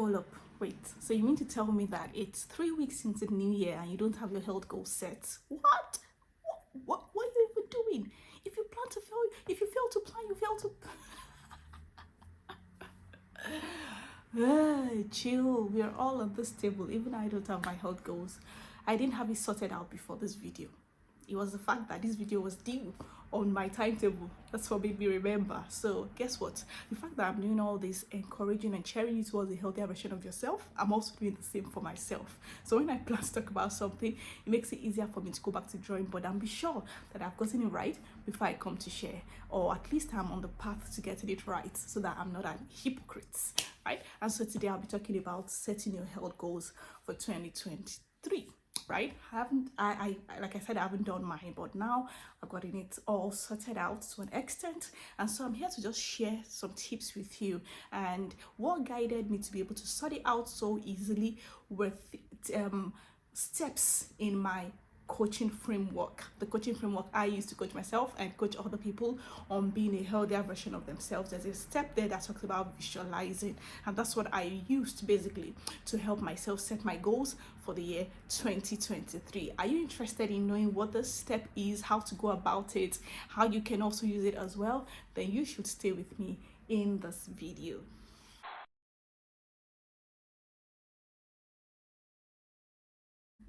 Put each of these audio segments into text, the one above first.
Hold up, wait. So you mean to tell me that it's 3 weeks into the new year and you don't have your health goals set? What? What are you even doing? If you plan to fail, if you fail to plan, you fail to. Chill. We are all on this table. Even I don't have my health goals. I didn't have it sorted out before this video. It was the fact that this video was due on my timetable that's what made me remember. So guess what, the fact that I'm doing all this encouraging and cheering you towards a healthier version of yourself, I'm also doing the same for myself. So when I plan to talk about something, it makes it easier for me to go back to drawing board and be sure that I've gotten it right before I come to share, or at least I'm on the path to getting it right so that I'm not an hypocrite, right? And so today I'll be talking about setting your health goals for 2023. Right, I like I said, I haven't done mine, but now I've gotten it all sorted out to an extent, and so I'm here to just share some tips with you and what guided me to be able to sort it out so easily with steps in my coaching framework, the coaching framework I use to coach myself and coach other people on being a healthier version of themselves. There's a step there that talks about visualizing, and that's what I used basically to help myself set my goals for the year 2023. Are you interested in knowing what this step is, how to go about it, how you can also use it as well? Then you should stay with me in this video.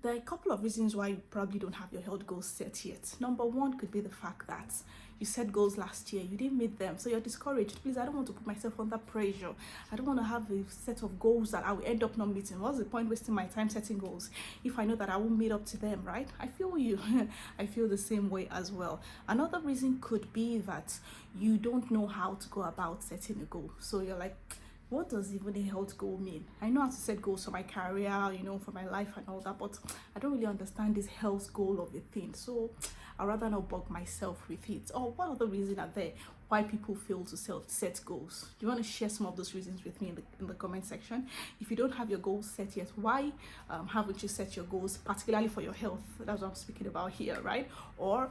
There are a couple of reasons why you probably don't have your health goals set yet. Number one could be the fact that you set goals last year, you didn't meet them, so you're discouraged. Please, I don't want to put myself under pressure. I don't want to have a set of goals that I will end up not meeting. What's the point wasting my time setting goals if I know that I won't meet up to them, right? I feel you. I feel the same way as well. Another reason could be that you don't know how to go about setting a goal. So you're like, what does even a health goal mean? I know how to set goals for my career, for my life and all that, but I don't really understand this health goal of a thing. So I'd rather not bug myself with it. Or what other reasons are there why people fail to set goals? Do you want to share some of those reasons with me in the comment section? If you don't have your goals set yet, why haven't you set your goals, particularly for your health? That's what I'm speaking about here, right? Or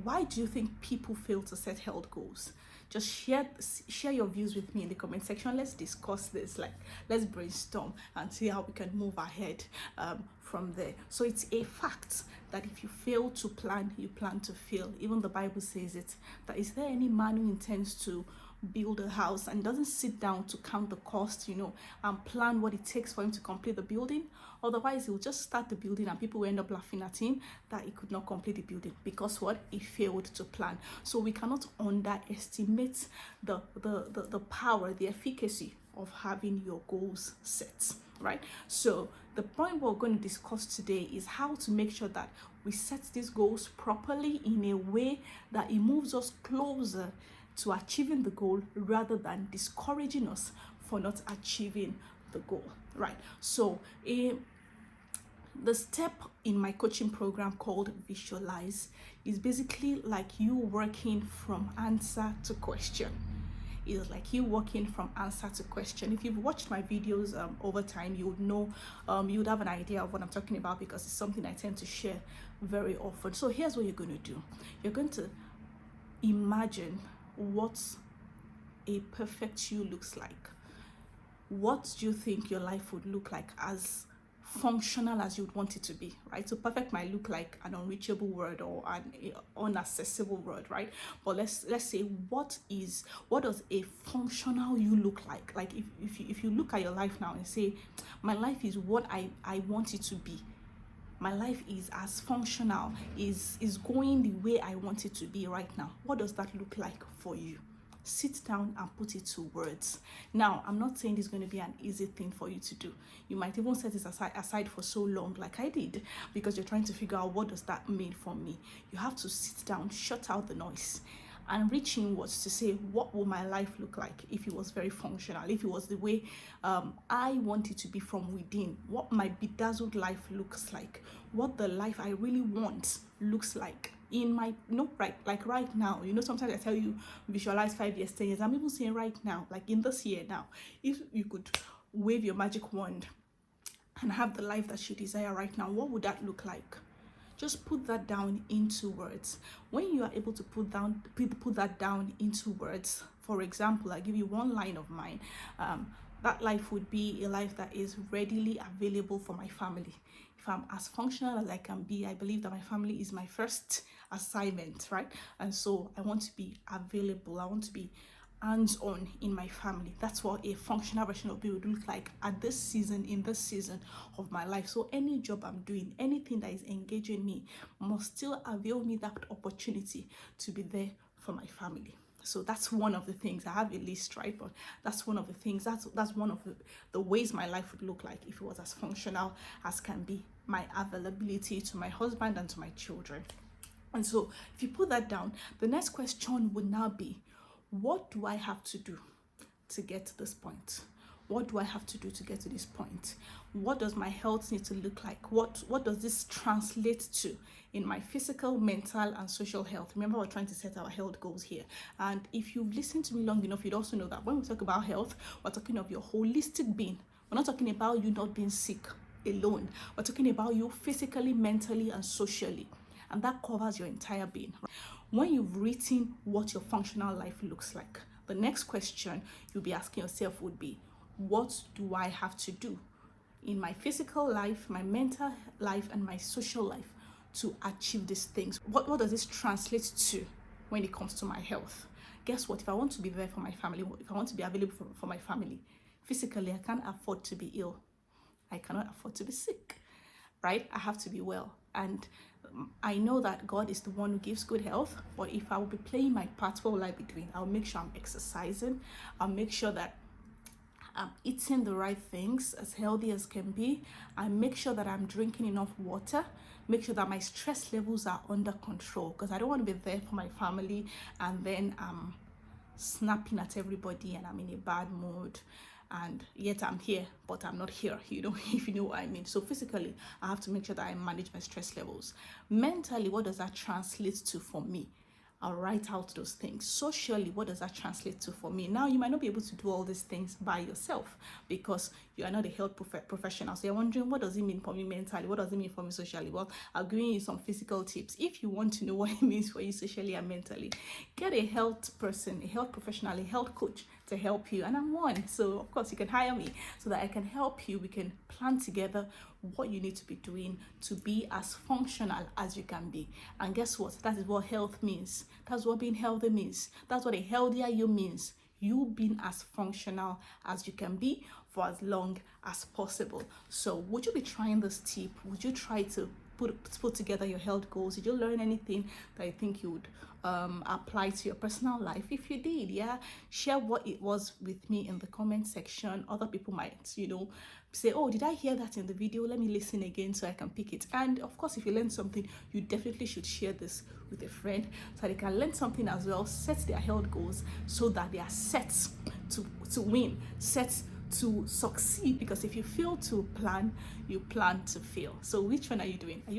why do you think people fail to set health goals? Just share your views with me in the comment section. Let's discuss this, let's brainstorm and see how we can move ahead from there. So it's a fact that if you fail to plan, you plan to fail. Even the Bible says it, that is there any man who intends to build a house and doesn't sit down to count the cost, and plan what it takes for him to complete the building? Otherwise, he will just start the building and people will end up laughing at him that he could not complete the building because what? He failed to plan. So we cannot underestimate the power, the efficacy of having your goals set, right? So the point we're going to discuss today is how to make sure that we set these goals properly in a way that it moves us closer to achieving the goal rather than discouraging us for not achieving the goal, right? So the step in my coaching program called Visualize is basically like you working from answer to question. It's like you working from answer to question. If you've watched my videos over time, you would know, you would have an idea of what I'm talking about because it's something I tend to share very often. So here's what you're going to do. You're going to imagine what a perfect you looks like. What do you think your life would look like as functional as you would want it to be, right? So perfect might look like an unreachable word or an unaccessible word, right? But let's say what does a functional you look like? Like if you look at your life now and say, my life is what I want it to be. My life is as functional, is going the way I want it to be right now. What does that look like for you? Sit down and put it to words. Now, I'm not saying it's going to be an easy thing for you to do. You might even set it aside for so long, like I did, because you're trying to figure out what does that mean for me. You have to sit down, shut out the noise, and reach inwards to say, what will my life look like if it was very functional, if it was the way I want it to be from within, what my bedazzled life looks like, what the life I really want looks like in my, right now. Sometimes I tell you visualize 5 years, 10 years. I'm even saying right now, like in this year now, if you could wave your magic wand and have the life that you desire right now, what would that look like? Just put that down into words. When you are able to put that down into words, for example, I give you one line of mine. That life would be a life that is readily available for my family. If I'm as functional as I can be, I believe that my family is my first assignment, right? And so I want to be available. I want to be hands-on in my family. That's what a functional version of me would look like at this season, in this season of my life. So any job I'm doing, anything that is engaging me, must still avail me that opportunity to be there for my family. So that's one of the things. I have a list, right? But that's one of the things. That's one of the ways my life would look like if it was as functional as can be. My availability to my husband and to my children. And so if you put that down, the next question would now be, what do I have to do to get to this point? What do I have to do to get to this point? What does my health need to look like? What does this translate to in my physical, mental, and social health? Remember, we're trying to set our health goals here. And if you've listened to me long enough, you'd also know that when we talk about health, we're talking of your holistic being. We're not talking about you not being sick alone. We're talking about you physically, mentally, and socially. And that covers your entire being. When you've written what your functional life looks like, the next question you'll be asking yourself would be, what do I have to do in my physical life, my mental life, and my social life to achieve these things? What does this translate to when it comes to my health? Guess what? If I want to be there for my family, if I want to be available for my family, physically, I can't afford to be ill. I cannot afford to be sick, right? I have to be well. And I know that God is the one who gives good health, but if I will be playing my part, what will I be doing? I'll make sure I'm exercising. I'll make sure that I'm eating the right things, as healthy as can be. I make sure that I'm drinking enough water. Make sure that my stress levels are under control, because I don't want to be there for my family and then I'm snapping at everybody and I'm in a bad mood, and yet I'm here but I'm not here, if you know what I mean. So physically, I have to make sure that I manage my stress levels. Mentally, what does that translate to for me? I'll write out those things. Socially, what does that translate to for me? Now, you might not be able to do all these things by yourself because you are not a health professional. So you're wondering, what does it mean for me mentally? What does it mean for me socially? Well, I'll give you some physical tips. If you want to know what it means for you socially and mentally, get a health person, a health professional, a health coach to help you. And I'm one. So, of course, you can hire me so that I can help you. We can plan together what you need to be doing to be as functional as you can be. And guess what? That is what health means. That's what being healthy means. That's what a healthier you means. You being as functional as you can be for as long as possible. So would you be trying this tip? Would you try to put together your health goals? Did you learn anything that you think you would apply to your personal life? If you did, share what it was with me in the comment section. Other people might, say, oh, did I hear that in the video? Let me listen again so I can pick it. And of course, if you learned something, you definitely should share this with a friend so they can learn something as well, set their health goals so that they are set to win, set to succeed. Because if you fail to plan, you plan to fail. So which one are you doing? Are you